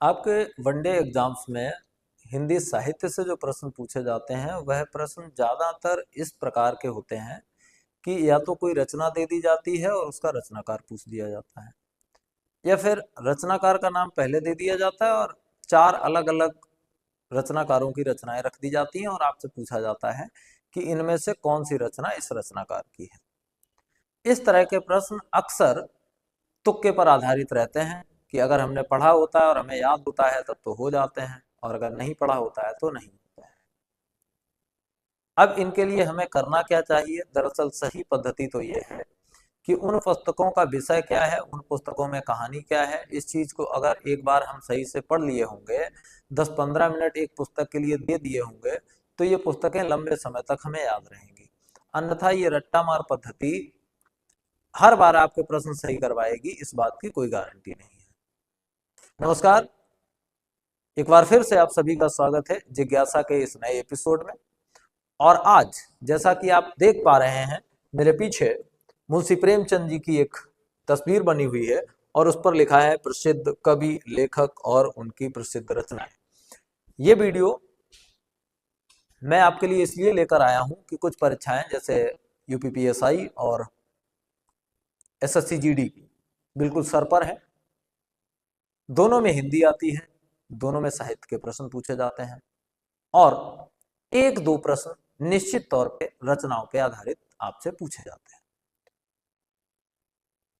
आपके one day exams में हिंदी साहित्य से जो प्रश्न पूछे जाते हैं वह प्रश्न ज्यादातर इस प्रकार के होते हैं कि या तो कोई रचना दे दी जाती है और उसका रचनाकार पूछ दिया जाता है, या फिर रचनाकार का नाम पहले दे दिया जाता है और चार अलग अलग रचनाकारों की रचनाएं रख दी जाती हैं और आपसे पूछा जाता है कि इनमें से कौन सी रचना इस रचनाकार की है। इस तरह के प्रश्न अक्सर तुक्के पर आधारित रहते हैं कि अगर हमने पढ़ा होता है और हमें याद होता है तब तो हो जाते हैं, और अगर नहीं पढ़ा होता है तो नहीं होता है। अब इनके लिए हमें करना क्या चाहिए? दरअसल सही पद्धति तो ये है कि उन पुस्तकों का विषय क्या है, उन पुस्तकों में कहानी क्या है, इस चीज को अगर एक बार हम सही से पढ़ लिए होंगे, 10-15 मिनट एक पुस्तक के लिए दे दिए होंगे, तो ये पुस्तकें लंबे समय तक हमें याद रहेंगी। अन्यथा ये रट्टा मार पद्धति हर बार आपके प्रश्न सही करवाएगी, इस बात की कोई गारंटी नहीं है। नमस्कार, एक बार फिर से आप सभी का स्वागत है जिज्ञासा के इस नए एपिसोड में। और आज जैसा कि आप देख पा रहे हैं, मेरे पीछे मुंशी प्रेमचंद जी की एक तस्वीर बनी हुई है और उस पर लिखा है प्रसिद्ध कवि, लेखक और उनकी प्रसिद्ध रचनाएं। ये वीडियो मैं आपके लिए इसलिए लेकर आया हूं कि कुछ परीक्षाएं जैसे यूपीपीएसआई और एसएससी जीडी बिल्कुल सर पर है। दोनों में हिंदी आती है, दोनों में साहित्य के प्रश्न पूछे जाते हैं और एक दो प्रश्न निश्चित तौर पे रचनाओं पे आधारित आपसे पूछे जाते हैं।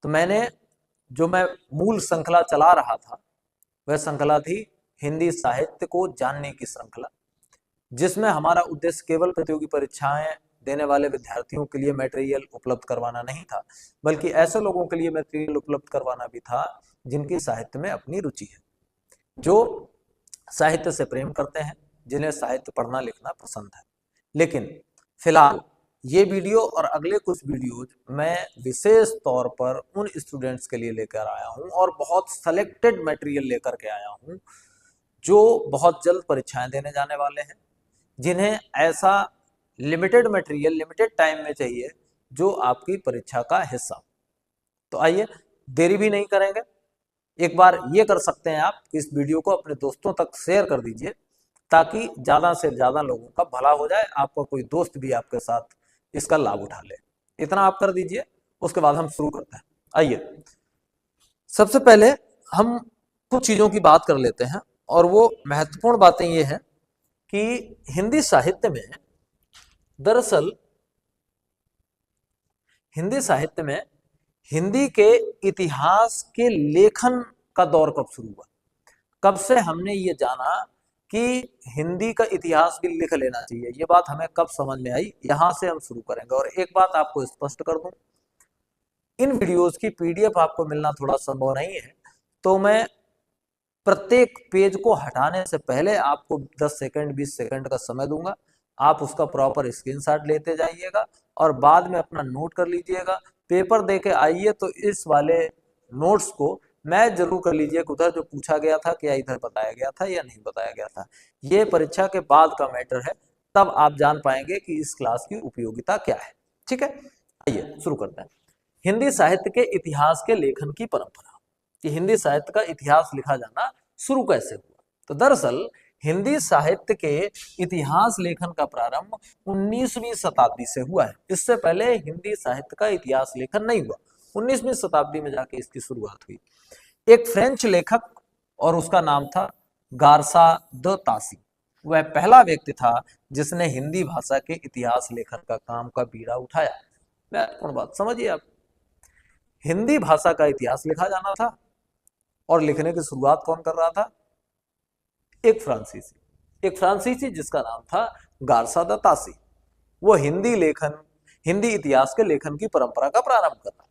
तो मैं मूल श्रृंखला चला रहा था, वह श्रृंखला थी हिंदी साहित्य को जानने की श्रृंखला, जिसमें हमारा उद्देश्य केवल प्रतियोगी परीक्षाएं देने वाले विद्यार्थियों के लिए मटेरियल उपलब्ध करवाना नहीं था, बल्कि ऐसे लोगों के लिए मटेरियल उपलब्ध करवाना भी था जिनकी साहित्य में अपनी रुचि है, जो साहित्य से प्रेम करते हैं, जिन्हें साहित्य पढ़ना लिखना पसंद है। लेकिन फिलहाल ये वीडियो और अगले कुछ वीडियोज मैं विशेष तौर पर उन स्टूडेंट्स के लिए लेकर आया हूं और बहुत सेलेक्टेड मटेरियल लेकर के आया हूं जो बहुत जल्द परीक्षाएं देने जाने वाले हैं, जिन्हें ऐसा लिमिटेड मटेरियल लिमिटेड टाइम में चाहिए जो आपकी परीक्षा का हिस्सा। तो आइए देरी भी नहीं करेंगे, एक बार ये कर सकते हैं आप कि इस वीडियो को अपने दोस्तों तक शेयर कर दीजिए ताकि ज्यादा से ज्यादा लोगों का भला हो जाए, आपका कोई दोस्त भी आपके साथ इसका लाभ उठा ले। इतना आप कर दीजिए, उसके बाद हम शुरू करते हैं। आइए सबसे पहले हम कुछ चीजों की बात कर लेते हैं, और वो महत्वपूर्ण बातें ये हैं कि हिंदी साहित्य में दरअसल हिंदी के इतिहास के लेखन का दौर कब शुरू हुआ, कब से हमने ये जाना कि हिंदी का इतिहास भी लिख लेना चाहिए, ये बात हमें कब समझ में आई, यहां से हम शुरू करेंगे। और एक बात आपको स्पष्ट कर दूं, इन वीडियोस की पीडीएफ आपको मिलना थोड़ा संभव नहीं है, तो मैं प्रत्येक पेज को हटाने से पहले आपको 10 सेकंड 20 सेकंड का समय दूंगा। आप उसका प्रॉपर स्क्रीनशॉट लेते जाइएगा और बाद में अपना नोट कर लीजिएगा। पेपर दे के आइए तो इस वाले नोट्स को मैं जरूर कर लीजिए कि उधर जो पूछा गया था क्या इधर बताया गया था या नहीं बताया गया था। ये परीक्षा के बाद का मैटर है, तब आप जान पाएंगे कि इस क्लास की उपयोगिता क्या है। ठीक है, आइए शुरू करते हैं। हिंदी साहित्य के इतिहास के लेखन की परंपरा, कि हिंदी साहित्य का इतिहास लिखा जाना शुरू कैसे हुआ। तो दरअसल हिंदी साहित्य के इतिहास लेखन का प्रारंभ 19वीं शताब्दी से हुआ है। इससे पहले हिंदी साहित्य का इतिहास लेखन नहीं हुआ, 19वीं शताब्दी में जाके इसकी शुरुआत हुई। एक फ्रेंच लेखक और उसका नाम था गारसा द तासी, वह पहला व्यक्ति था जिसने हिंदी भाषा के इतिहास लेखन का काम का बीड़ा उठाया। महत्वपूर्ण बात समझिए आप, हिंदी भाषा का इतिहास लिखा जाना था और लिखने की शुरुआत कौन कर रहा था? एक फ्रांसीसी जिसका नाम था गारसा द तासी। वो हिंदी इतिहास के लेखन की परंपरा का प्रारंभ कर रहा है।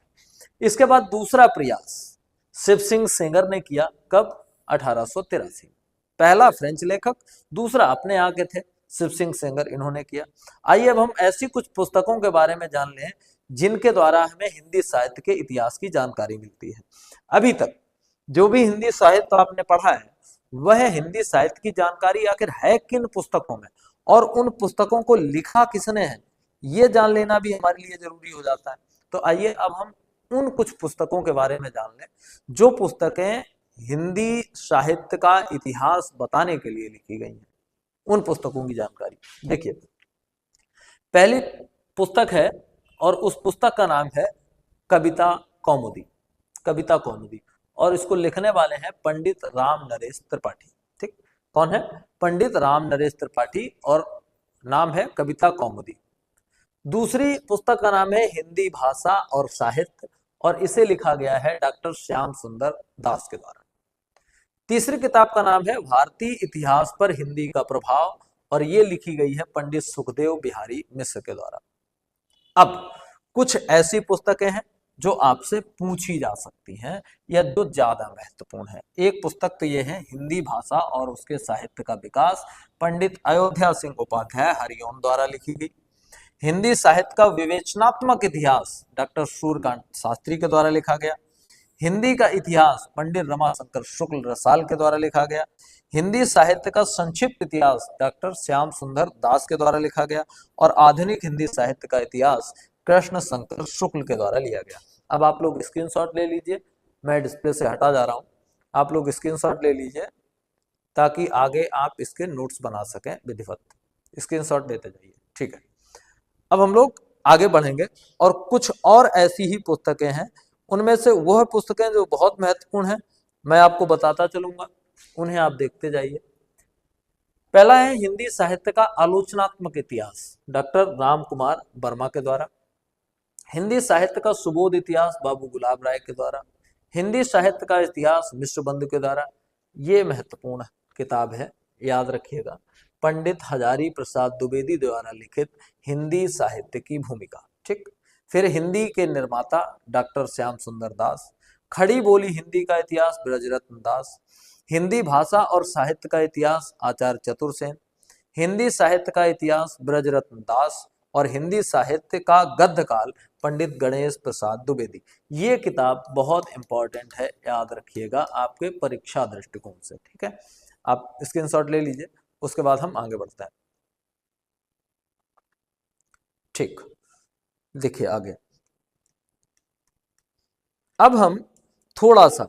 इसके बाद दूसरा प्रयास शिव सिंह सेंगर ने किया, कब? 1883। पहला फ्रेंच लेखक, दूसरा अपने यहाँ के थे शिव सिंह सेंगर, इन्होंने किया। आइए अब हम ऐसी कुछ पुस्तकों के बारे में जान लें जिनके द्वारा हमें हिंदी साहित्य के इतिहास की जानकारी मिलती है। अभी तक जो भी हिंदी साहित्य आपने पढ़ा है वह हिंदी साहित्य की जानकारी आखिर है किन पुस्तकों में, और उन पुस्तकों को लिखा किसने है, ये जान लेना भी हमारे लिए जरूरी हो जाता है। तो आइए अब हम उन कुछ पुस्तकों के बारे में जान लें जो पुस्तकें हिंदी साहित्य का इतिहास बताने के लिए लिखी गई हैं, उन पुस्तकों की जानकारी देखिए। पहली पुस्तक है और उस पुस्तक का नाम है कविता कौमुदी। कविता कौमुदी, और इसको लिखने वाले हैं पंडित राम नरेश त्रिपाठी। ठीक, कौन है? पंडित राम नरेश त्रिपाठी, और नाम है कविता कौमुदी। दूसरी पुस्तक का नाम है हिंदी भाषा और साहित्य, और इसे लिखा गया है डॉक्टर श्याम सुंदर दास के द्वारा। तीसरी किताब का नाम है भारतीय इतिहास पर हिंदी का प्रभाव, और ये लिखी गई है पंडित सुखदेव बिहारी मिश्र के द्वारा। अब कुछ ऐसी पुस्तकें हैं जो आपसे पूछी जा सकती हैं या जो ज्यादा महत्वपूर्ण है। एक पुस्तक तो ये है हिंदी भाषा और उसके साहित्य का विकास, पंडित अयोध्या सिंह उपाध्याय हरिओम द्वारा लिखी गई। हिंदी साहित्य का विवेचनात्मक इतिहास डॉक्टर सूर्यकांत शास्त्री के द्वारा लिखा गया। हिंदी का इतिहास पंडित रमाशंकर शुक्ल रसाल के द्वारा लिखा गया। हिंदी साहित्य का संक्षिप्त इतिहास डॉक्टर श्याम सुंदर दास के द्वारा लिखा गया। और आधुनिक हिंदी साहित्य का इतिहास कृष्ण शंकर शुक्ल के द्वारा लिया गया। अब आप लोग स्क्रीनशॉट ले लीजिए, मैं डिस्प्ले से हटा जा रहा हूं, आप लोग स्क्रीनशॉट ले लीजिए ताकि आगे आप इसके नोट्स बना सकें विधिवत। स्क्रीनशॉट लेते जाइए, ठीक है। अब हम लोग आगे बढ़ेंगे और कुछ और ऐसी ही पुस्तकें हैं, उनमें से वह पुस्तकें जो बहुत महत्वपूर्ण हैं मैं आपको बताता चलूंगा, उन्हें आप देखते जाइए। पहला है हिंदी साहित्य का आलोचनात्मक इतिहास डॉक्टर राम कुमार वर्मा के द्वारा। हिंदी साहित्य का सुबोध इतिहास बाबू गुलाब राय के द्वारा। हिंदी साहित्य का इतिहास मिश्र बंधु के द्वारा। ये महत्वपूर्ण किताब है, याद रखिएगा, पंडित हजारी प्रसाद द्विवेदी द्वारा लिखित हिंदी साहित्य की भूमिका। ठीक, फिर हिंदी के निर्माता डॉक्टर श्याम सुंदर दास। खड़ी बोली हिंदी का इतिहास ब्रजरत्न दास। हिंदी भाषा और साहित्य का इतिहास आचार्य चतुरसेन। हिंदी साहित्य का इतिहास ब्रजरत्न दास। और हिंदी साहित्य का गद्य काल पंडित गणेश प्रसाद द्विवेदी। ये किताब बहुत इंपॉर्टेंट है, याद रखिएगा आपके परीक्षा दृष्टिकोण से। ठीक है, आप स्क्रीनशॉट ले लीजिए, उसके बाद हम आगे बढ़ते हैं। ठीक, देखिए आगे। अब हम थोड़ा सा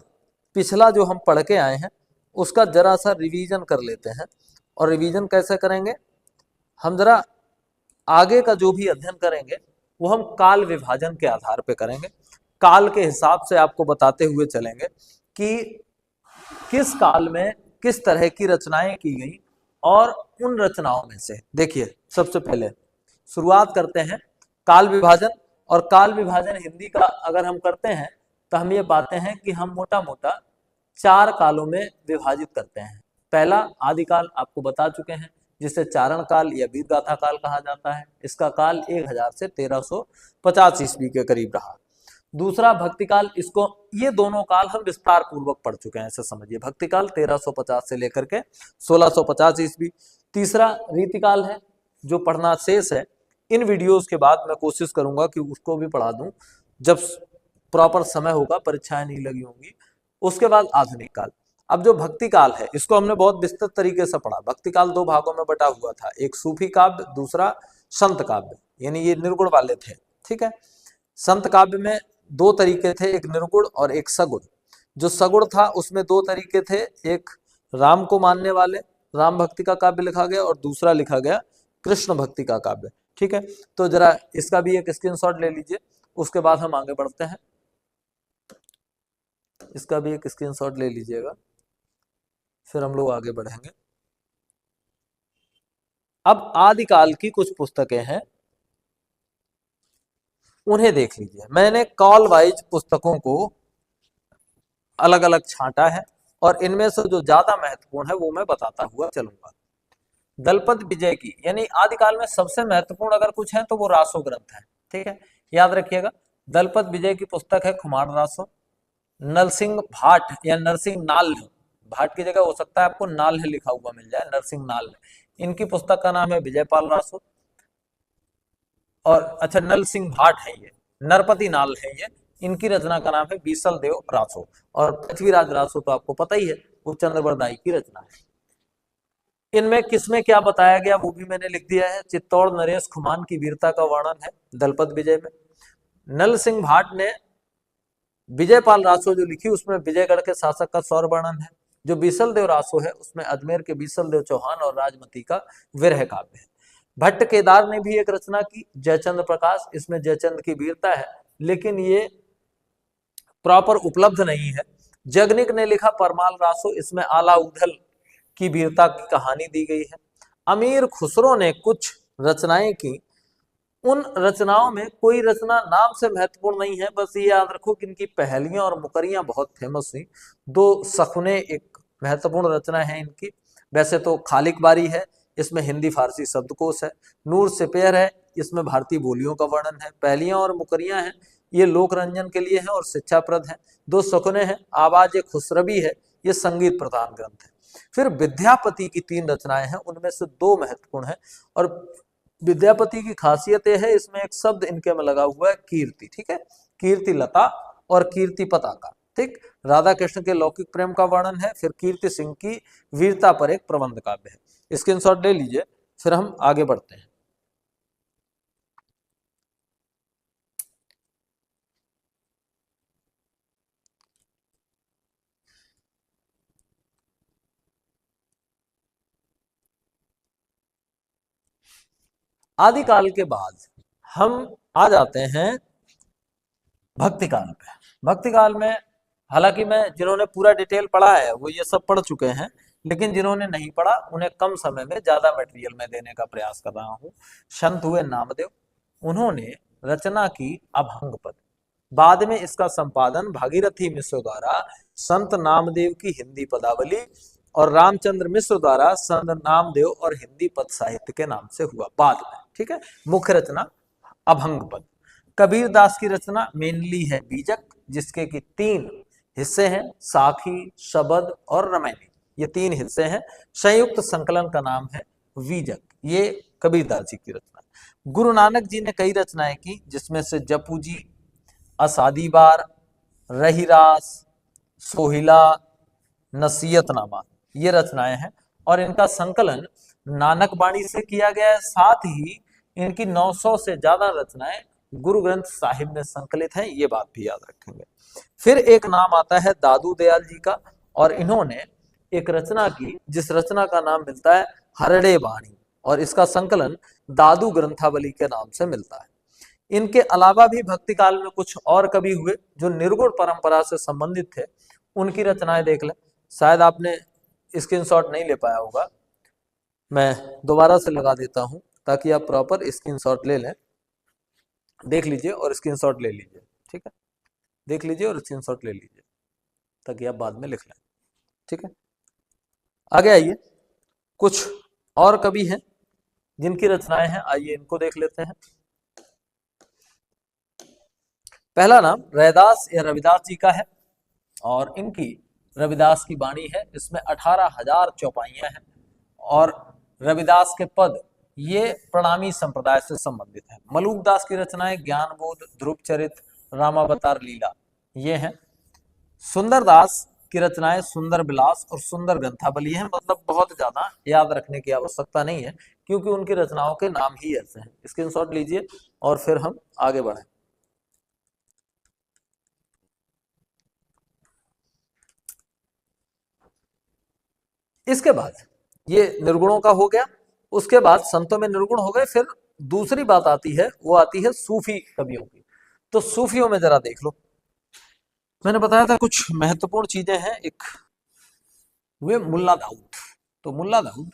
पिछला जो हम पढ़ के आए हैं उसका जरा सा रिवीजन कर लेते हैं। और रिवीजन कैसे करेंगे? हम जरा आगे का जो भी अध्ययन करेंगे वो हम काल विभाजन के आधार पे करेंगे। काल के हिसाब से आपको बताते हुए चलेंगे कि किस काल में किस तरह की रचनाएं की गई, और उन रचनाओं में से देखिए सबसे पहले शुरुआत करते हैं काल विभाजन। और काल विभाजन हिंदी का अगर हम करते हैं तो हम ये पाते हैं कि हम मोटा मोटा 4 कालों में विभाजित करते हैं। पहला आदिकाल आपको बता चुके हैं, जिसे चारण काल या वीर गाथा काल कहा जाता है। इसका काल 1000 से 1350 ईस्वी के करीब रहा। दूसरा भक्तिकाल, इसको ये दोनों काल हम विस्तार पूर्वक पढ़ चुके हैं, ऐसे समझिए। भक्तिकाल 1350 से लेकर के 1650 ईस्वी। तीसरा रीतिकाल है जो पढ़ना शेष है। इन वीडियोस के बाद मैं कोशिश करूंगा कि उसको भी पढ़ा दूं जब प्रॉपर समय होगा, परीक्षाएं नहीं लगी होंगी। उसके बाद आधुनिक काल। अब जो भक्ति काल है इसको हमने बहुत विस्तृत तरीके से पढ़ा। भक्ति काल 2 भागों में बटा हुआ था, एक सूफी काव्य, दूसरा संत काव्य, यानी ये निर्गुण वाले थे। ठीक है, संत काव्य में 2 तरीके थे, एक निर्गुण और एक सगुण। जो सगुण था उसमें 2 तरीके थे, एक राम को मानने वाले राम भक्ति का काव्य लिखा गया और दूसरा लिखा गया कृष्ण भक्ति का काव्य। ठीक है, तो जरा इसका भी एक स्क्रीनशॉट ले लीजिए, उसके बाद हम आगे बढ़ते हैं। इसका भी एक स्क्रीनशॉट ले लीजिएगा, फिर हम लोग आगे बढ़ेंगे। अब आदिकाल की कुछ पुस्तकें हैं, उन्हें देख लीजिए। मैंने कॉल वाइज पुस्तकों को अलग अलग छांटा है और इनमें से जो ज्यादा महत्वपूर्ण है वो मैं बताता हुआ चलूंगा। दलपत विजय की, यानी आदिकाल में सबसे महत्वपूर्ण अगर कुछ है तो वो रासो ग्रंथ है। ठीक है, याद रखिएगा। दलपत विजय की पुस्तक है खुमार रासो। नरसिंह भाट या नरसिंह नाल, भाट की जगह हो सकता है आपको नाल लिखा हुआ मिल जाए, नरसिंह नाल। इनकी पुस्तक का नाम है विजयपाल रासो। और अच्छा, नल सिंह भाट है ये, नरपति नाल है ये। इनकी रचना का नाम है बीसल देव रासो। और पृथ्वीराज रासो तो आपको पता ही है, वो चंद्रवरदाई की रचना है। इनमें किसमें क्या बताया गया वो भी मैंने लिख दिया है। चित्तौड़ नरेश खुमान की वीरता का वर्णन है दलपत विजय में। नल सिंह भाट ने विजयपाल रासो जो लिखी उसमें विजयगढ़ के शासक का सौर वर्णन है। जो बीसल देव रासो है उसमें अजमेर के बीसल देव चौहान और राजमती का विरह काव्य है। भट्ट केदार ने भी एक रचना की जयचंद्र प्रकाश, इसमें जयचंद्र की वीरता है लेकिन ये प्रॉपर उपलब्ध नहीं है। जगनिक ने लिखा परमाल रासो, इसमें आला उधल की वीरता की कहानी दी गई है। अमीर खुसरो ने कुछ रचनाएं की, उन रचनाओं में कोई रचना नाम से महत्वपूर्ण नहीं है, बस ये याद रखो कि इनकी पहेलियां और मुकरियां बहुत फेमस हुई। दो सखुने एक महत्वपूर्ण रचना है इनकी। वैसे तो खालिक बारी है, इसमें हिंदी फारसी शब्दकोश है। नूर सिपेर है, इसमें भारतीय बोलियों का वर्णन है। पहेलियां और मुकरियां हैं, ये लोक रंजन के लिए है और शिक्षाप्रद है। दो सखुने हैं, आवाज खुसरबी है, ये संगीत प्रधान ग्रंथ है। फिर विद्यापति की 3 रचनाएं हैं, उनमें से 2 महत्वपूर्ण है। और विद्यापति की खासियत यह है, इसमें एक शब्द इनके में लगा हुआ है कीर्ति, ठीक है, कीर्ति लता और कीर्ति पताका, ठीक। राधा कृष्ण के लौकिक प्रेम का वर्णन है। फिर कीर्ति सिंह की वीरता पर एक प्रबंध काव्य है। स्क्रीनशॉट ले लीजिए, फिर हम आगे बढ़ते हैं। आदिकाल के बाद हम आ जाते हैं भक्ति काल पे। भक्ति काल में हालांकि मैं जिन्होंने पूरा डिटेल पढ़ा है वो ये सब पढ़ चुके हैं, लेकिन जिन्होंने नहीं पढ़ा उन्हें कम समय में ज्यादा मटेरियल में देने का प्रयास कर रहा हूँ। संत हुए नामदेव, उन्होंने रचना की अभंग पद। बाद में इसका संपादन भागीरथी मिश्र द्वारा संत नामदेव की हिंदी पदावली और रामचंद्र मिश्र द्वारा संत नामदेव और हिंदी पद साहित्य के नाम से हुआ बाद में, ठीक है। मुख्य रचना अभंग पद। कबीर दास की रचना मेनली है बीजक, जिसके की 3 हिस्से हैं, साखी, शबद और रमैनी, ये 3 हिस्से हैं। संयुक्त संकलन का नाम है बीजक, ये कबीर दास जी की रचना। गुरु नानक जी ने कई रचनाएं की, जिसमें से जपू जी, असादी बार, रहीरास, सोहिला, नसीहतनामा, ये रचनाएं हैं और इनका संकलन नानक बाणी से किया गया है। साथ ही इनकी 900 से ज्यादा रचनाएं गुरु ग्रंथ साहिब में संकलित हैं, ये बात भी याद रखेंगे। फिर एक नाम आता है दादू दयाल जी का, और इन्होंने एक रचना की जिस रचना का नाम मिलता है हरड़े बाणी, और इसका संकलन दादू ग्रंथावली के नाम से मिलता है। इनके अलावा भी भक्ति काल में कुछ और कवि हुए जो निर्गुण परंपरा से संबंधित थे, उनकी रचनाएं देख लें। शायद आपने स्क्रीनशॉट नहीं ले पाया होगा, मैं दोबारा से लगा देता हूं ताकि आप प्रॉपर स्क्रीनशॉट ले लें। देख लीजिए और स्क्रीनशॉट ले लीजिए, ठीक है, देख लीजिए और स्क्रीनशॉट ले लीजिए ताकि आप बाद में लिख लें, ठीक है। आगे आइए, कुछ और कवि हैं जिनकी रचनाएं हैं, आइए इनको देख लेते हैं। पहला नाम रैदास या रविदास जी का है और इनकी रविदास की बाणी है, इसमें 18,000 चौपाइयां हैं और रविदास के पद ये प्रणामी संप्रदाय से संबंधित है। मलूकदास की रचनाएं ज्ञानबोध, ध्रुव चरित, रामावतार लीला, ये हैं। सुंदरदास की रचनाएं सुंदर विलास और सुंदर ग्रंथावली है, मतलब बहुत ज्यादा याद रखने की आवश्यकता नहीं है क्योंकि उनकी रचनाओं के नाम ही ऐसे हैं। स्क्रीनशॉट लीजिए और फिर हम आगे बढ़ें। इसके बाद ये निर्गुणों का हो गया, उसके बाद संतों में निर्गुण हो गए। फिर दूसरी बात आती है, वो आती है सूफी कवियों की। तो सूफियों में जरा देख लो, मैंने बताया था कुछ महत्वपूर्ण चीजें हैं। एक हुए मुल्ला दाऊद, तो मुल्ला दाऊद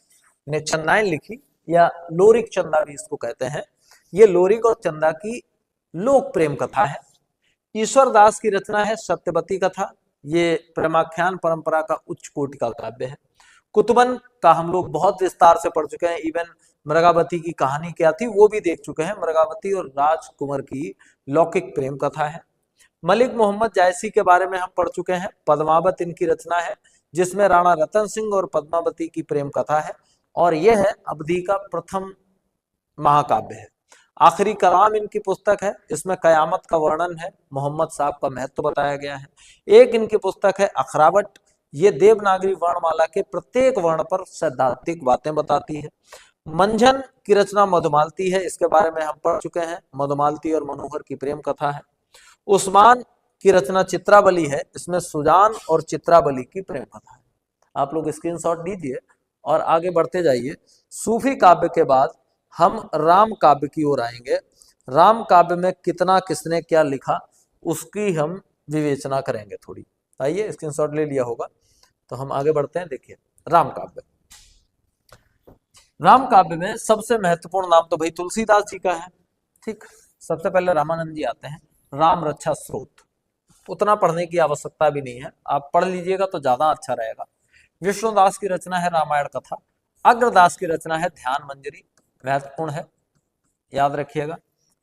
ने चंदाएं लिखी या लोरिक चंदा भी इसको कहते हैं। ये लोरिक और चंदा की लोक प्रेम कथा है। ईश्वर दास की रचना है सत्यवती कथा, ये प्रेमाख्यान परंपरा का उच्च कोटि का काव्य है। कुतुबन का हम लोग बहुत विस्तार से पढ़ चुके हैं, इवन मृगावती की कहानी क्या थी वो भी देख चुके हैं। मृगावती और राजकुमार की लौकिक प्रेम कथा है। मलिक मोहम्मद जायसी के बारे में हम पढ़ चुके हैं। पद्मावत इनकी रचना है जिसमें राणा रतन सिंह और पद्मावती की प्रेम कथा है और यह है अवधि का प्रथम महाकाव्य है। आखिरी कलाम इनकी पुस्तक है, इसमें कयामत का वर्णन है, मोहम्मद साहब का महत्व बताया गया है। एक इनकी पुस्तक है अखरावट, ये देवनागरी वर्णमाला के प्रत्येक वर्ण पर सैद्धांतिक बातें बताती है। मंझन की रचना मधुमालती है, इसके बारे में हम पढ़ चुके हैं। मधुमालती और मनोहर की प्रेम कथा है। उस्मान की रचना चित्रावली है। इसमें सुजान और चित्रावली की प्रेम कथा है। आप लोग स्क्रीनशॉट लीजिए और आगे बढ़ते जाइए। सूफी काव्य के बाद हम राम काव्य की ओर आएंगे। राम काव्य में कितना किसने क्या लिखा उसकी हम विवेचना करेंगे थोड़ी। आइए, स्क्रीनशॉट ले लिया होगा तो हम आगे बढ़ते हैं। देखिए, राम काव्य। राम काव्य में सबसे महत्वपूर्ण नाम तो भाई तुलसीदास जी का है। ठीक, सबसे पहले रामानंद जी आते हैं। राम रक्षा स्रोत, उतना पढ़ने की आवश्यकता भी नहीं है, आप पढ़ लीजिएगा तो ज्यादा अच्छा रहेगा। विष्णुदास की रचना है रामायण कथा। अग्रदास की रचना है ध्यान मंजरी, महत्वपूर्ण है, याद रखिएगा।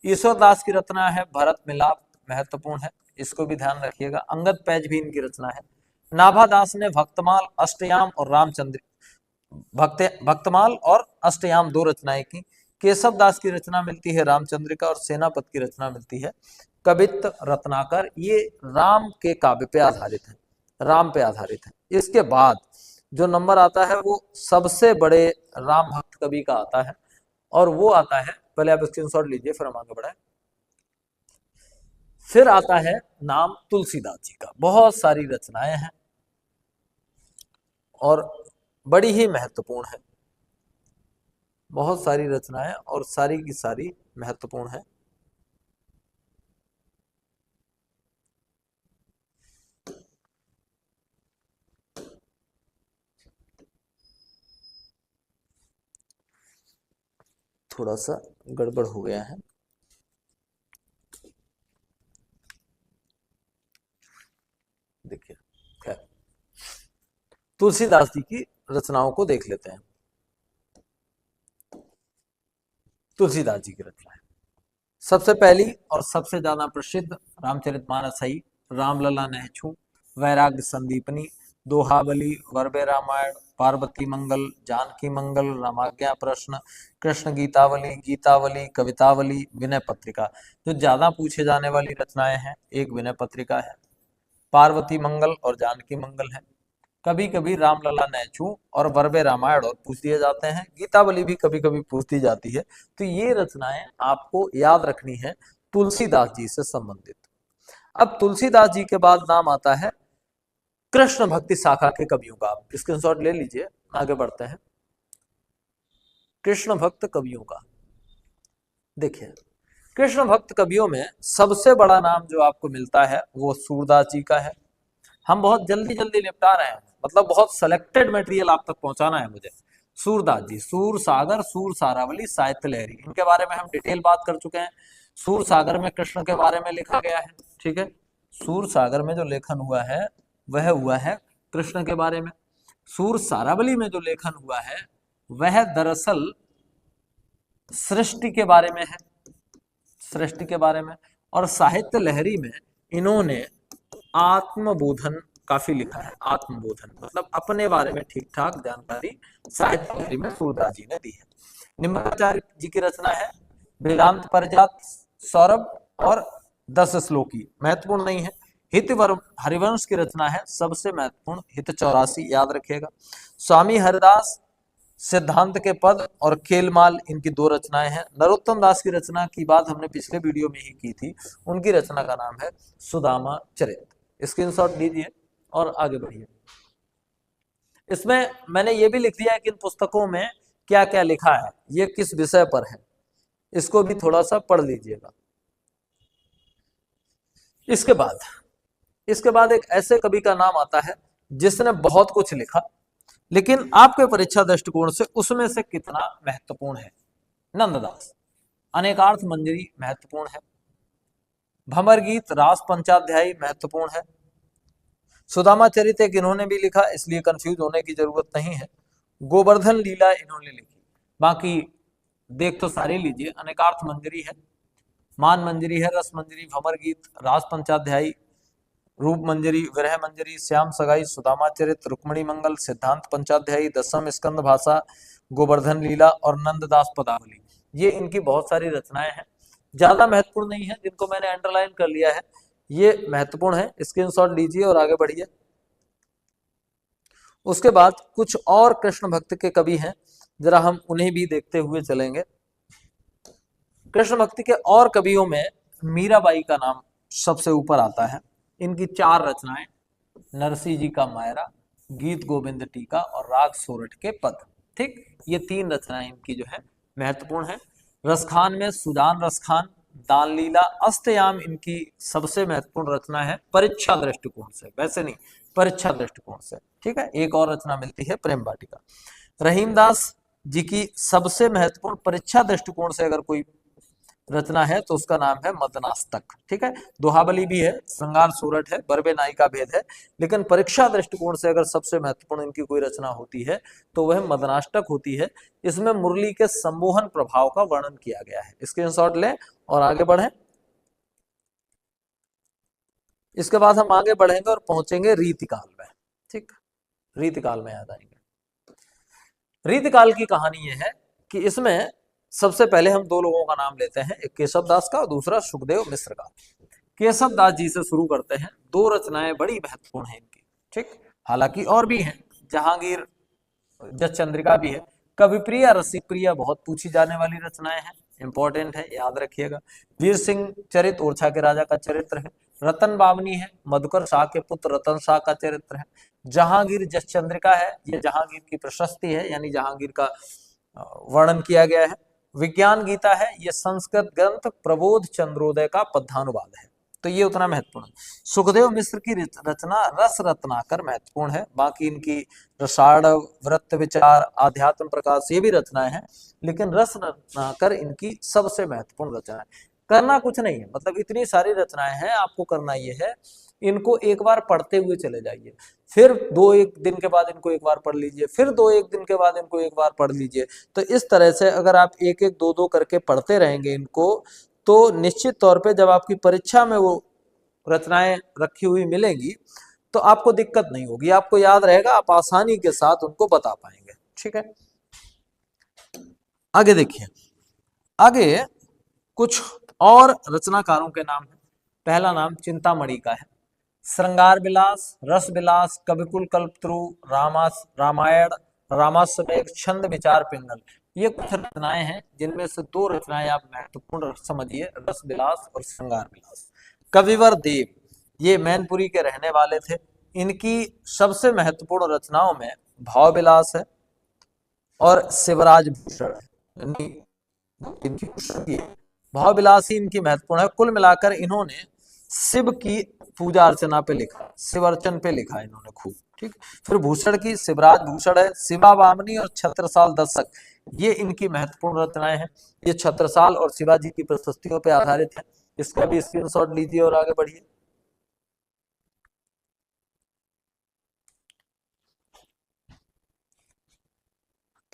ईश्वरदास की रचना है भरत मिलाप, महत्वपूर्ण है, इसको भी ध्यान रखिएगा। अंगद पैज भी इनकी रचना है। नाभादास ने भक्तमाल, अष्टयाम और रामचंद्र भक्तमाल और अष्टयाम दो रचनाएं की। केशव दास की रचना मिलती है रामचंद्रिका और सेनापत की रचना मिलती है कवित्त रत्नाकर। ये राम के काव्य पे आधारित है, राम पे आधारित है। इसके बाद जो नंबर आता है वो सबसे बड़े राम भक्त कवि का आता है और वो आता है, पहले आप स्क्रीनशॉट लीजिए फिर हम आगे बढ़ाएं। फिर आता है नाम तुलसीदास जी का। बहुत सारी रचनाएं हैं और बड़ी ही महत्वपूर्ण है, बहुत सारी रचनाएं और सारी की सारी महत्वपूर्ण है। थोड़ा सा गड़बड़ हो गया है। देखिए, खैर तुलसीदास जी की रचनाओं को देख लेते हैं। तुलसीदास जी की रचना है सबसे पहली और सबसे ज्यादा प्रसिद्ध रामचरितमानस है, रामलला नहछू, वैराग्य संदीपनी, दोहावली, वरबे रामायण, पार्वती मंगल, जानकी मंगल, रामाज्ञा प्रश्न, कृष्ण गीतावली, गीतावली, कवितावली, विनय पत्रिका। जो ज्यादा पूछे जाने वाली रचनाएं हैं, एक विनय पत्रिका है, पार्वती मंगल और जानकी मंगल है। कभी कभी रामलला नैचू और वरबे रामायण और पूछ दिए जाते हैं, गीतावली भी कभी कभी पूछ दी जाती है। तो ये रचनाएं आपको याद रखनी है तुलसीदास जी से संबंधित। अब तुलसीदास जी के बाद नाम आता है कृष्ण भक्ति शाखा के कवियों का। आप स्क्रीनशॉट ले लीजिए, आगे बढ़ते हैं। कृष्ण भक्त कवियों का देखिए, कृष्ण भक्त कवियों में सबसे बड़ा नाम जो आपको मिलता है वो सूरदास जी का है। हम बहुत जल्दी जल्दी निपटा रहे हैं, मतलब बहुत सेलेक्टेड मटेरियल आप तक पहुंचाना है मुझे। सूरदास जी, सूर सागर, सूर सारावली, साहित्य लहरी, इनके बारे में हम डिटेल बात कर चुके हैं। सूर सागर में कृष्ण के बारे में लिखा गया है, ठीक है। सूर सागर में जो लेखन हुआ है वह हुआ है कृष्ण के बारे में। सूर सारावली में जो लेखन हुआ है वह दरअसल सृष्टि के बारे में है, सृष्टि के बारे में। और साहित्य लहरी में इन्होंने आत्मबोधन काफी लिखा है। आत्मबोधन मतलब अपने बारे में ठीक ठाक जानकारी साहित्य लहरी में सूरदास जी ने दी है। निम्बाचार्य जी की रचना है वेदांत परिजात, सौरभ और 10 श्लोकी, महत्वपूर्ण नहीं है। हित हरिवंश की रचना है सबसे महत्वपूर्ण, हित 84, याद रखिएगा। स्वामी हरिदास सिद्धांत के पद और खेलमाल, इनकी दो रचनाएं हैं। नरोत्तम दास की रचना की बात हमने पिछले वीडियो में ही की थी, उनकी रचना का नाम है सुदामा चरित। स्क्रीनशॉट लीजिए और आगे बढ़िए। इसमें मैंने ये भी लिख दिया है कि इन पुस्तकों में क्या क्या लिखा है, ये किस विषय पर है, इसको भी थोड़ा सा पढ़ लीजिएगा। इसके बाद एक ऐसे कवि का नाम आता है जिसने बहुत कुछ लिखा, लेकिन आपके परीक्षा दृष्टिकोण से उसमें से कितना महत्वपूर्ण है। नंददास, अनेकार्थ मंजरी महत्वपूर्ण है। भंवर गीत, रास पंचाध्यायी महत्वपूर्ण है। सुदामा चरित एक इन्होंने भी लिखा, इसलिए कंफ्यूज होने की जरूरत नहीं है। गोवर्धन लीला इन्होंने लिखी, बाकी देख तो सारे लीजिए। अनेकार्थ मंजरी है, मान मंजरी है, रस मंजरी, भंवर गीत, रास पंचाध्यायी, रूप मंजरी, विरह मंजरी, श्याम सगाई, सुदामा चरित, रुक्मणी मंगल, सिद्धांत पंचाध्यायी, दसम स्कंद भाषा, गोवर्धन लीला और नंददास पदावली, ये इनकी बहुत सारी रचनाएं हैं। ज्यादा महत्वपूर्ण नहीं है, जिनको मैंने अंडरलाइन कर लिया है ये महत्वपूर्ण है, स्क्रीनशॉट लीजिए और आगे बढ़िए। उसके बाद कुछ और कृष्ण भक्त के कवि हैं, जरा हम उन्हें भी देखते हुए चलेंगे। कृष्ण भक्ति के और कवियों में मीराबाई का नाम सबसे ऊपर आता है। इनकी 4 रचनाएं, नरसिंह जी का मायरा, गीत गोविंद टीका और राग सोरठ के पद। ठीक, ये 3 रचनाएं इनकी जो है महत्वपूर्ण है। रसखान में सुजान रसखान, दान लीला, अस्तयाम इनकी सबसे महत्वपूर्ण रचना है परीक्षा दृष्टिकोण से, वैसे नहीं, परीक्षा दृष्टिकोण से। ठीक है, एक और रचना मिलती है प्रेम वाटिका। रहीमदास जी की सबसे महत्वपूर्ण परीक्षा दृष्टिकोण से अगर कोई रचना है तो उसका नाम है मदनास्तक। ठीक है, दोहाबली भी है, श्रृंगार सोरठ है, बरबे नायिका भेद है, लेकिन परीक्षा दृष्टिकोण से अगर सबसे महत्वपूर्ण इनकी कोई रचना होती है तो वह मदनाष्टक होती है। इसमें मुरली के सम्मोहन प्रभाव का वर्णन किया गया है। स्क्रीनशॉट लें और आगे बढ़ें। इसके बाद हम आगे बढ़ेंगे और पहुंचेंगे रीतिकाल में। ठीक, रीतिकाल में आ जाएंगे। रीतिकाल की कहानी यह है कि इसमें सबसे पहले हम 2 लोगों का नाम लेते हैं, एक केशव दास का और दूसरा सुखदेव मिश्र का। केशव दास जी से शुरू करते हैं। 2 रचनाएं बड़ी महत्वपूर्ण हैं इनकी। ठीक, हालांकि और भी हैं, जहांगीर जस चंद्रिका भी है, कविप्रिया रसिकप्रिया बहुत पूछी जाने वाली रचनाएं हैं, इंपॉर्टेंट है, याद रखिएगा। वीर सिंह चरित ओरछा के राजा का चरित्र है। रतन बावनी है, मधुकर शाह के पुत्र रतन शाह का चरित्र है। जहांगीर जस चंद्रिका है, ये जहांगीर की प्रशस्ति है, यानी जहांगीर का वर्णन किया गया है। विज्ञान गीता है, ये संस्कृत ग्रंथ प्रबोध चंद्रोदय का पद्यानुवाद है, तो ये उतना महत्वपूर्ण है। सुखदेव मिश्र की रचना रस रत्नाकर महत्वपूर्ण है। बाकी इनकी रसाड़, वृत्त विचार, आध्यात्म प्रकाश ये भी रचनाएं हैं, लेकिन रस रत्नाकर इनकी सबसे महत्वपूर्ण रचना है। करना कुछ नहीं है, मतलब इतनी सारी रचनाएं हैं, आपको करना ये है इनको एक बार पढ़ते हुए चले जाइए, फिर 2-1 दिन के बाद इनको एक बार पढ़ लीजिए, फिर 2-1 दिन के बाद इनको एक बार पढ़ लीजिए। तो इस तरह से अगर आप 1-1, 2-2 करके पढ़ते रहेंगे इनको, तो निश्चित तौर पे जब आपकी परीक्षा में वो रचनाएं रखी हुई मिलेंगी तो आपको दिक्कत नहीं होगी, आपको याद रहेगा, आप आसानी के साथ उनको बता पाएंगे। ठीक है, आगे देखिए। आगे कुछ और रचनाकारों के नाम है। पहला नाम चिंतामणि का है। श्रृंगार विलास, रस विलास, कविकुल कल्पत्रु, रामायण, रामाश्वेक, छंद विचार पिंगल, ये कुछ रचनाएं हैं जिनमें से 2 रचनाएं आप महत्वपूर्ण समझिए, रस विलास और श्रृंगार विलास। कविवर देव, ये मैनपुरी के रहने वाले थे। इनकी सबसे महत्वपूर्ण रचनाओं में भाव विलास है और शिवराज भूषण है। इनकी भाव विलास ही इनकी महत्वपूर्ण है। कुल मिलाकर इन्होंने शिव की पूजा अर्चना पे लिखा, शिव अर्चन पे लिखा इन्होंने खूब। ठीक, फिर भूषण की शिवराज भूषण है, शिवा वामनी और छत्रसाल दर्शक, ये इनकी महत्वपूर्ण रचनाएं हैं। ये छत्रसाल और शिवाजी की प्रशस्तियों पे आधारित है। इसका भी स्क्रीनशॉट लीजिए और आगे बढ़िए।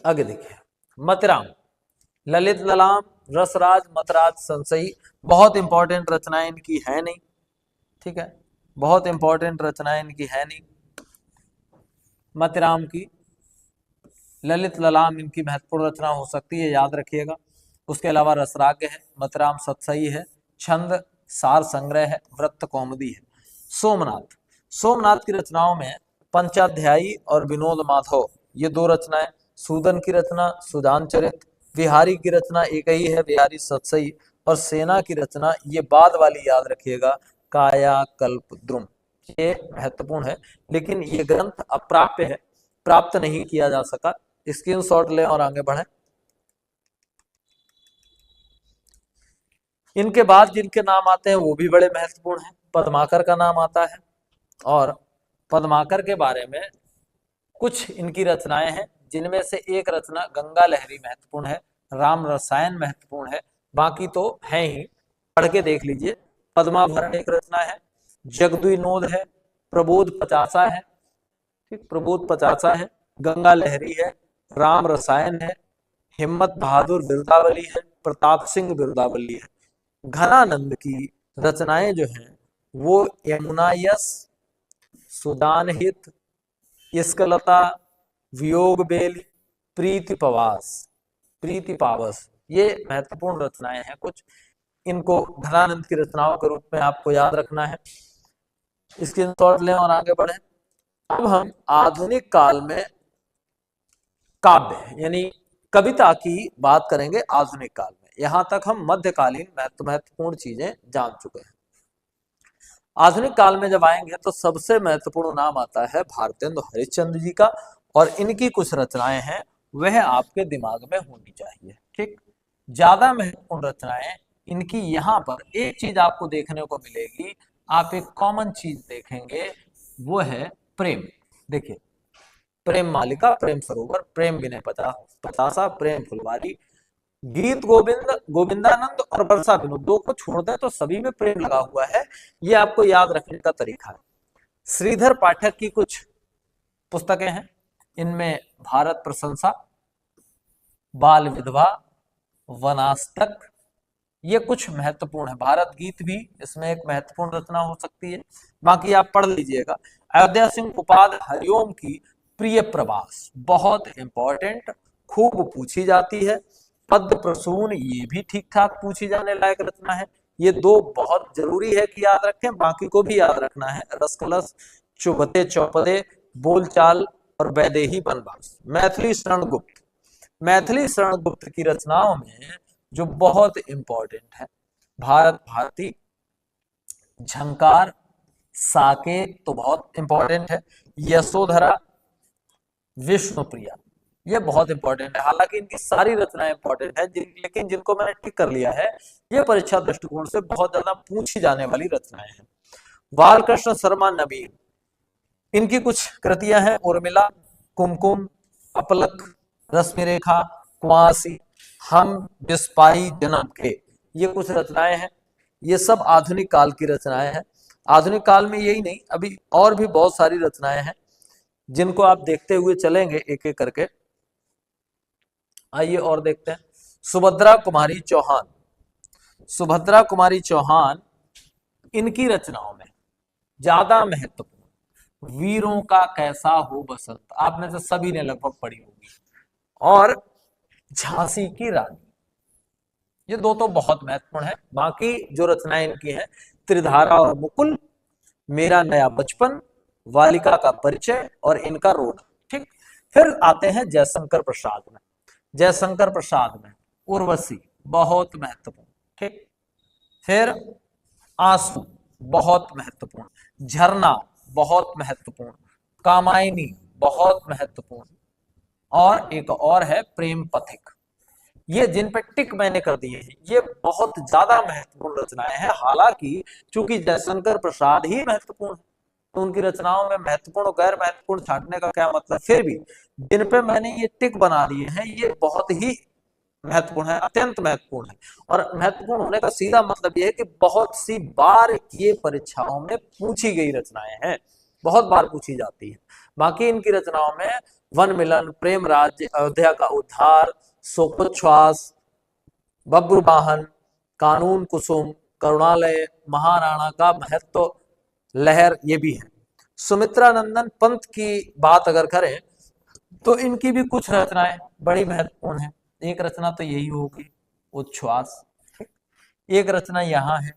आगे देखिए। मतिराम, ललित ललाम, रसराज, मतराज, संशयी, बहुत इंपॉर्टेंट रचनाएं इनकी है नहीं। ठीक है, बहुत इंपॉर्टेंट रचनाएं इनकी है नहीं। मतिराम की, ललित ललाम इनकी महत्वपूर्ण रचना हो सकती है, याद रखिएगा। उसके अलावा रसराग है, मतिराम सत्सई है, छंद सार संग्रह है, वृत्त कौमुदी है। सोमनाथ, सोमनाथ की रचनाओं में पंचाध्यायी और विनोद माधव, ये 2 रचनाएं। सूदन की रचना सुदान चरित, बिहारी की रचना एक ही है, बिहारी सत्सई, और सेना की रचना ये बाद वाली याद रखिएगा, काया कल्प द्रुम, ये महत्वपूर्ण है, लेकिन ये ग्रंथ अप्राप्य है, प्राप्त नहीं किया जा सका। स्क्रीनशॉट लें और आगे बढ़ें। इनके बाद जिनके नाम आते हैं वो भी बड़े महत्वपूर्ण हैं। पद्माकर का नाम आता है, और पद्माकर के बारे में कुछ इनकी रचनाएं हैं, जिनमें से एक रचना गंगा लहरी महत्वपूर्ण है, राम रसायन महत्वपूर्ण है, बाकी तो है ही, पढ़ के देख लीजिए। पद्माभरण एक रचना है, जगद्विनोद है, प्रबोध पचासा है, ठीक, प्रबोध पचासा है, गंगा लहरी है, राम रसायन है, हिम्मत बहादुर बिरदावली है, प्रताप सिंह बिरदावली है। घनानंद की रचनाएं जो हैं वो यमुना यस, सुदान हित, इस्कलता, वियोग बेली, प्रीति पवास, प्रीति पावस, ये महत्वपूर्ण रचनाएं हैं कुछ। इनको घनानंद की रचनाओं के रूप में आपको याद रखना है। स्क्रीनशॉट लें और आगे बढ़ें। अब हम आधुनिक काल में काव्य यानी कविता की बात करेंगे। आधुनिक काल में, यहां तक हम मध्यकालीन महत्वपूर्ण चीजें जान चुके हैं। आधुनिक काल में जब आएंगे तो सबसे महत्वपूर्ण नाम आता है भारतेंदु हरिश्चंद्र जी का, और इनकी कुछ रचनाएं हैं वह आपके दिमाग में होनी चाहिए। ठीक, ज्यादा महत्वपूर्ण रचनाएं इनकी। यहाँ पर एक चीज आपको देखने को मिलेगी, आप एक कॉमन चीज देखेंगे, वो है प्रेम। देखिए, प्रेम मालिका, प्रेम सरोवर, प्रेम विनय पतासा, प्रेम फुलवारी, गीत गोविंद, गोविंदानंद और वर्षा विनोद, दो को छोड़ दें तो सभी में प्रेम लगा हुआ है। ये आपको याद रखने का तरीका है। श्रीधर पाठक की कुछ पुस्तकें हैं, इनमें भारत प्रशंसा, बाल विधवा, वनास्तक, ये कुछ महत्वपूर्ण है। भारत गीत भी इसमें एक महत्वपूर्ण रचना हो सकती है, बाकी आप पढ़ लीजिएगा। अयोध्या सिंह उपाध्याय हरिओम की प्रिय प्रवास, बहुत इंपॉर्टेंट, खूब पूछी जाती है। पद्म प्रसून, ये भी ठीक ठाक पूछी जाने लायक रचना है। ये दो बहुत जरूरी है कि याद रखें, बाकी को भी याद रखना है। रसकलश, चुभते चौपदे, बोलचाल और वैदेही वनवास। मैथिली शरण गुप्त, मैथिली शरण गुप्त की रचनाओं में जो बहुत इंपॉर्टेंट है, भारत भारती, झंकार, साकेत तो बहुत इंपॉर्टेंट है, यशोधरा, विष्णुप्रिया, ये बहुत इंपॉर्टेंट है। हालांकि इनकी सारी रचनाएं इंपॉर्टेंट है, लेकिन जिनको मैंने टिक कर लिया है, ये परीक्षा दृष्टिकोण से बहुत ज्यादा पूछी जाने वाली रचनाएं हैं। बालकृष्ण शर्मा नवीन, इनकी कुछ कृतियां हैं, उर्मिला, कुमकुम, अपलक, रश्मि रेखा, कुआसी, हम बिस्पाई जन्म के, ये कुछ रचनाएं हैं। ये सब आधुनिक काल की रचनाएं हैं। आधुनिक काल में यही नहीं, अभी और भी बहुत सारी रचनाएं हैं जिनको आप देखते हुए चलेंगे एक एक करके। आइए और देखते हैं। सुभद्रा कुमारी चौहान, सुभद्रा कुमारी चौहान, इनकी रचनाओं में ज्यादा महत्वपूर्ण वीरों का कैसा हो बसंत, आप में से सभी ने लगभग पढ़ी होगी, और झांसी की रानी, ये दो तो बहुत महत्वपूर्ण है। बाकी जो रचनाएं इनकी हैं, त्रिधारा और मुकुल, मेरा नया बचपन, वालिका का परिचय और इनका रोना। ठीक, फिर आते हैं जयशंकर प्रसाद में। जयशंकर प्रसाद में उर्वशी, बहुत महत्वपूर्ण। ठीक, फिर आंसू, बहुत महत्वपूर्ण, झरना, बहुत महत्वपूर्ण, कामायनी, बहुत महत्वपूर्ण, और एक और है प्रेम पथिक। ये जिन पे टिक मैंने कर दिए हैं, ये बहुत ज्यादा महत्वपूर्ण रचनाएं हैं। हालांकि चूंकि जयशंकर प्रसाद ही महत्वपूर्ण, तो उनकी रचनाओं में महत्वपूर्ण और गैर महत्वपूर्ण छांटने का क्या मतलब, फिर भी जिन पे मैंने ये टिक बना दिए हैं, ये बहुत ही महत्वपूर्ण है, अत्यंत महत्वपूर्ण है। और महत्वपूर्ण होने का सीधा मतलब यह है कि बहुत सी बार ये परीक्षाओं में पूछी गई रचनाएं हैं, बहुत बार पूछी जाती है। बाकी इनकी रचनाओं में वन मिलन, प्रेम राज्य, अयोध्या का उद्धार, शोकोच्छ्वास, बब्रुवाहन, कानून कुसुम, करुणालय, महाराणा का महत्व, लहर, ये भी है। सुमित्रा नंदन पंत की बात अगर करें तो इनकी भी कुछ रचनाएं बड़ी महत्वपूर्ण है। एक रचना तो यही होगी, उच्छ्वास। एक रचना यहाँ है,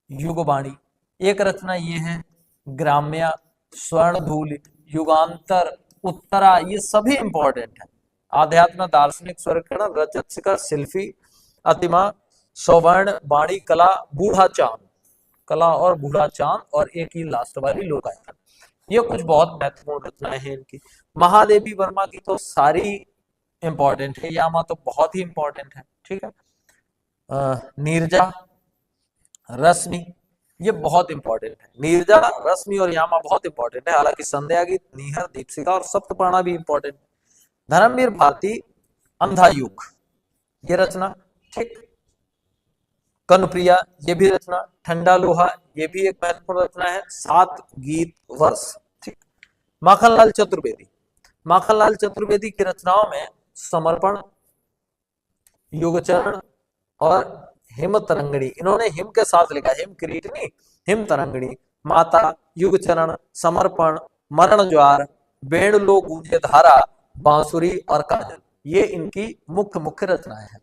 युगवाणी। एक रचना ये है, ग्राम्या, स्वर्णधूल, युगांतर, उत्तरा, ये सभी इंपॉर्टेंट है। आध्यात्म, दार्शनिक, स्वर्गकिरण, रजत शिखर, शिल्पी, अतिमा, सौवर्ण, वाणी, कला, बूढ़ा चांद, कला और बूढ़ा चांद, और एक ही लास्ट वाली लोकायतन। ये कुछ बहुत महत्वपूर्ण रचनाएं हैं इनकी। महादेवी वर्मा की तो सारी इंपॉर्टेंट है, यामा तो बहुत ही इंपॉर्टेंट है। ठीक है, नीरजा, रश्मि, ये बहुत इंपॉर्टेंट है। नीरजा, रश्मि और यामा बहुत इंपॉर्टेंट है। हालांकि संध्या गीत, नीहर, दीपशिखा और सप्तपर्णा भी इंपॉर्टेंट। धर्मवीर भारती, अंधा युग, ये रचना। ठीक, कनुप्रिया, ये भी रचना। ठंडा लोहा, ये भी एक महत्वपूर्ण रचना है। 7 गीत वर्ष। ठीक, माखनलाल चतुर्वेदी, माखनलाल चतुर्वेदी की रचनाओं में समर्पण, युगचरण और हिम तरंगिणी, इन्होंने हिम के साथ लिखा, हिम किरीटनी, हिम तरंगिणी, माता, युगचरण, समर्पण, मरण ज्वार, वेणुलो गूंजे धारा, बांसुरी और काजल, ये इनकी मुख्य मुख्य रचनाएं हैं।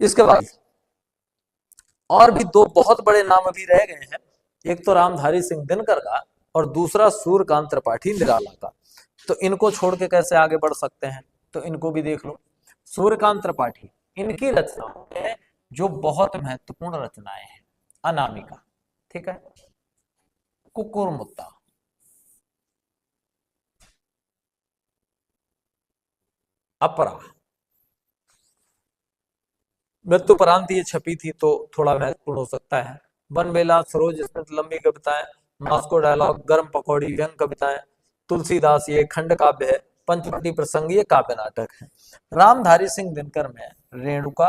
इसके बाद और भी दो बहुत बड़े नाम अभी रह गए हैं, एक तो रामधारी सिंह दिनकर का और दूसरा सूर्यकांत त्रिपाठी निराला का। तो इनको छोड़ के कैसे आगे बढ़ सकते हैं, तो इनको भी देख लो। सूर्यकांत त्रिपाठी, इनकी रचनाओं में जो बहुत महत्वपूर्ण रचनाएं हैं, अनामिका। ठीक है, कुकुरमुत्ता, अपरा। मृत्युपरांत ये छपी थी तो थोड़ा महत्वपूर्ण हो सकता है। वनबेला, सरोज स्मित लंबी कविताएं, मास्को डायलॉग, गर्म पकौड़ी व्यंग कविताएं, तुलसीदास ये खंड काव्य है, पंचवटी प्रसंग ये काव्य नाटक है। रामधारी सिंह दिनकर में रेणुका,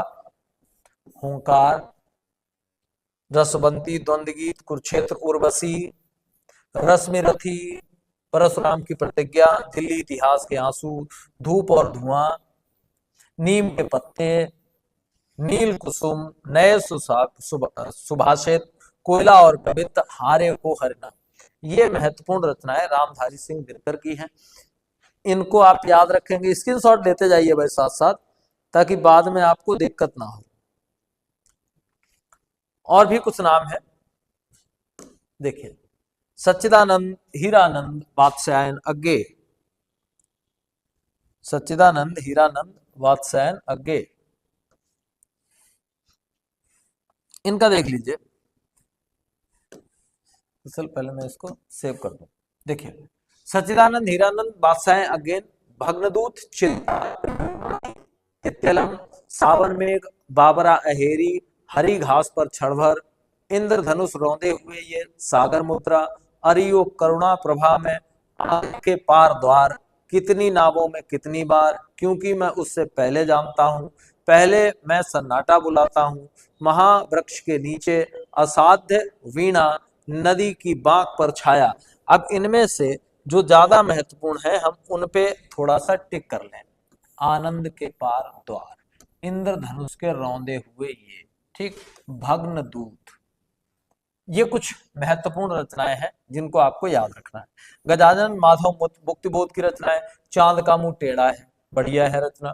हुंकार, रसवंती, द्वंद्व गीत, कुरुक्षेत्र, उर्वशी, रश्मि रथी, परशुराम की प्रतिज्ञा, दिल्ली इतिहास के आंसू, धूप और धुआं, नीम के पत्ते, नील कुसुम, नए सुभाषित, कोयला और कवित, हारे को हरना, ये महत्वपूर्ण रचनाएं रामधारी सिंह दिनकर की हैं। इनको आप याद रखेंगे, स्क्रीनशॉट लेते जाइए भाई साथ साथ, ताकि बाद में आपको दिक्कत ना हो। और भी कुछ नाम है, देखिए, सच्चिदानंद हीरानंद वात्स्यायन अज्ञे, सच्चिदानंद हीरानंद वात्स्यायन अज्ञे, इनका देख लीजिए। चल पहले मैं इसको सेव कर दूं। देखिए, सच्चिदानंद हीरानंद वात्स्यायन अज्ञे, भग्नदूत, चिंता, नित्यलम, सावन मेघ, बाबरा अहेरी, हरी घास पर क्षणभर, इंद्रधनुष रौंदे हुए ये सागर मुद्रा, अरियो करुणा प्रभा में, आग के पार द्वार, कितनी नावों में कितनी बार, क्योंकि मैं उससे पहले जानता हूँ, पहले मैं सन्नाटा बुलाता हूँ, महावृक्ष के नीचे, असाध्य वीणा, नदी की बांक पर छाया। अब इनमें से जो ज्यादा महत्वपूर्ण है हम उन पे थोड़ा सा टिक कर लें। आनंद के पार द्वार, इंद्रधनुष के रौंदे हुए ये, ठीक, भग्न दूत, ये कुछ महत्वपूर्ण रचनाएं हैं जिनको आपको याद रखना है। गजानन माधव मुक्तिबोध की रचनाएं, चांद का मुंह टेढ़ा है, बढ़िया है रचना।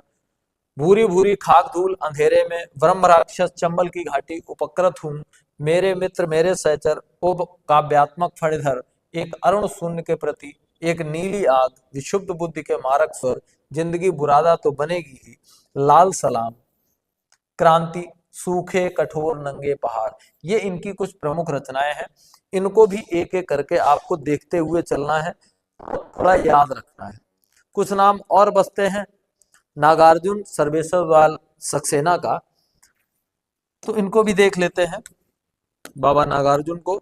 भूरी भूरी खाक धूल अंधेरे में, ब्रह्म राक्षस, चंबल की घाटी, उपकृत हूं, मेरे मित्र मेरे सहचर, उप काव्यात्मक फणिधर, एक अरुण शून्य के प्रति, एक नीली आग, विशुद्ध बुद्धि के मारक स्वर, जिंदगी बुरादा तो बनेगी ही, लाल सलाम, क्रांति, सूखे कठोर नंगे पहाड़, ये इनकी कुछ प्रमुख रचनाएं हैं। इनको भी एक एक करके आपको देखते हुए चलना है, थोड़ा याद रखना है। कुछ नाम और बचते हैं, नागार्जुन सर्वेश्वर सक्सेना का, तो इनको भी देख लेते हैं। बाबा नागार्जुन को,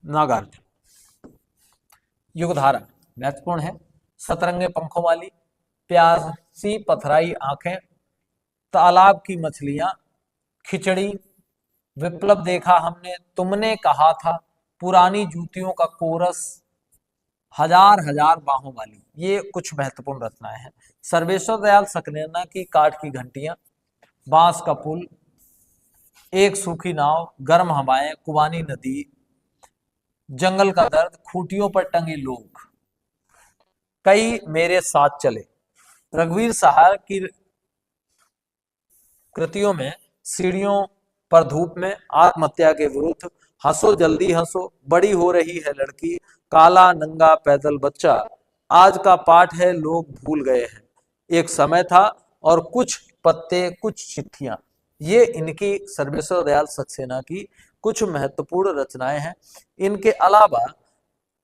नागार्जुन, युगधारा महत्वपूर्ण है, सतरंगे पंखों वाली, प्यासी पथराई आंखें, तालाब की मछलियां, खिचड़ी, विप्लव देखा हमने, तुमने कहा था, पुरानी जूतियों का कोरस, हजार हजार बाहों वाली, ये कुछ महत्वपूर्ण रचनाएं हैं। सर्वेश्वर दयाल सक्सेना की काठ की घंटियां, बांस का पुल, एक सूखी नाव, गर्म हवाएं, कुवानी नदी, जंगल का दर्द, खूंटियों पर टंगे लोग, कई मेरे साथ चले। रघुवीर सहाय की कृतियों में सीढ़ियों पर धूप में, आत्महत्या के विरुद्ध, हंसो जल्दी हंसो, बड़ी हो रही है लड़की, काला नंगा पैदल बच्चा, आज का पाठ है लोग भूल गए हैं, एक समय था, और कुछ पत्ते कुछ चिट्ठियां, ये इनकी सर्वेश्वर दयाल सक्सेना की कुछ महत्वपूर्ण रचनाएं हैं। इनके अलावा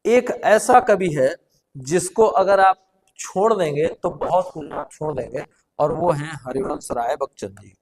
एक ऐसा कवि है जिसको अगर आप छोड़ देंगे तो बहुत कुछ आप छोड़ देंगे, और वो है हरिवंश राय बच्चन जी।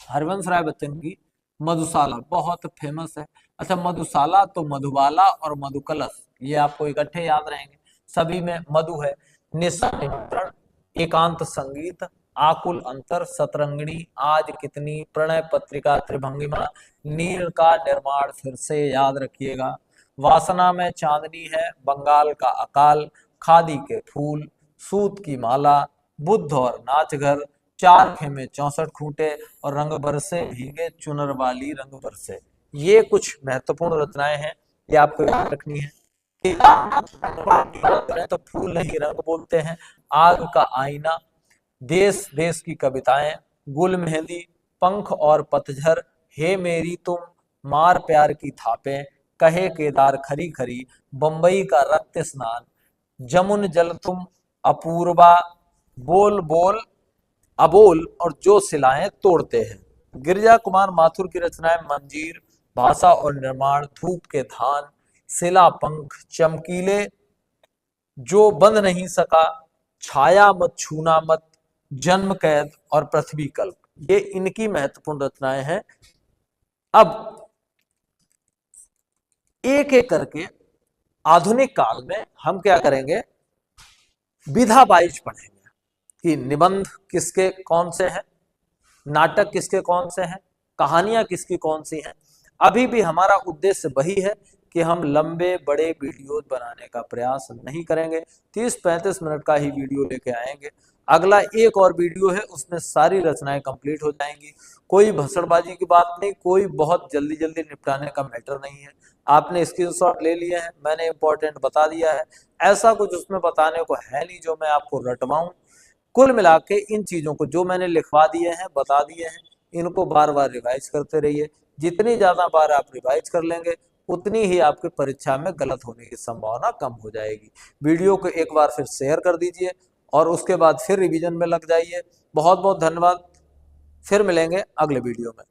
हरिवंश राय बच्चन की मधुशाला बहुत फेमस है। अच्छा, मधुशाला तो मधुबाला और मधुकलश, ये आपको इकट्ठे याद रहेंगे, सभी में मधु है। निमंत्रण, एकांत संगीत, आकुल अंतर, सतरंगिणी, आज कितनी, प्रणय पत्रिका, त्रिभंगिमा, नील का निर्माण, फिर से याद रखिएगा, वासना में चांदनी है, बंगाल का अकाल, खादी के फूल, सूत की माला, बुद्ध और नाचघर, चार खेमे 64 खूंटे, और रंग बरसे भीगे चुनर वाली रंग बरसे, ये कुछ महत्वपूर्ण रचनाएं हैं, ये आपको याद रखनी है। तो फूल नहीं रंग बोलते हैं, आग का आईना, देश देश की कविताएं, गुल मेहंदी, पंख और पतझर, हे मेरी तुम, मार प्यार की थापें, कहे केदार खरी खरी, बंबई का रक्त स्नान, जमुन जल तुम, अपूर्वा, बोल बोल अबोल, और जो सिलाएं तोड़ते हैं, गिरिजा कुमार माथुर की रचनाएं मंजीर, भाषा और निर्माण, धूप के धान, सिला पंख, चमकीले, जो बंध नहीं सका, छाया मत छूना मत, जन्म कैद और पृथ्वी कल्प, ये इनकी महत्वपूर्ण रचनाएं हैं। अब एक एक करके आधुनिक काल में हम क्या करेंगे, विधा वाइज पढ़ेंगे कि निबंध किसके कौन से हैं, नाटक किसके कौन से हैं, कहानियां किसकी कौन सी हैं। अभी भी हमारा उद्देश्य वही है कि हम लंबे बड़े वीडियोज बनाने का प्रयास नहीं करेंगे, 30-35 मिनट का ही वीडियो लेके आएंगे। अगला एक और वीडियो है, उसमें सारी रचनाएं कंप्लीट हो जाएंगी। कोई भसड़बाजी की बात नहीं, कोई बहुत जल्दी जल्दी निपटाने का मैटर नहीं है। आपने स्क्रीनशॉट ले लिए हैं, मैंने इंपॉर्टेंट बता दिया है, ऐसा कुछ उसमें बताने को है नहीं जो मैं आपको रटवाऊं। कुल मिला के इन चीजों को जो मैंने लिखवा दिए हैं, बता दिए हैं, इनको बार बार रिवाइज करते रहिए। जितनी ज्यादा बार आप रिवाइज कर लेंगे उतनी ही आपके परीक्षा में गलत होने की संभावना कम हो जाएगी। वीडियो को एक बार फिर शेयर कर दीजिए और उसके बाद फिर रिवीजन में लग जाइए। बहुत बहुत धन्यवाद, फिर मिलेंगे अगले वीडियो में।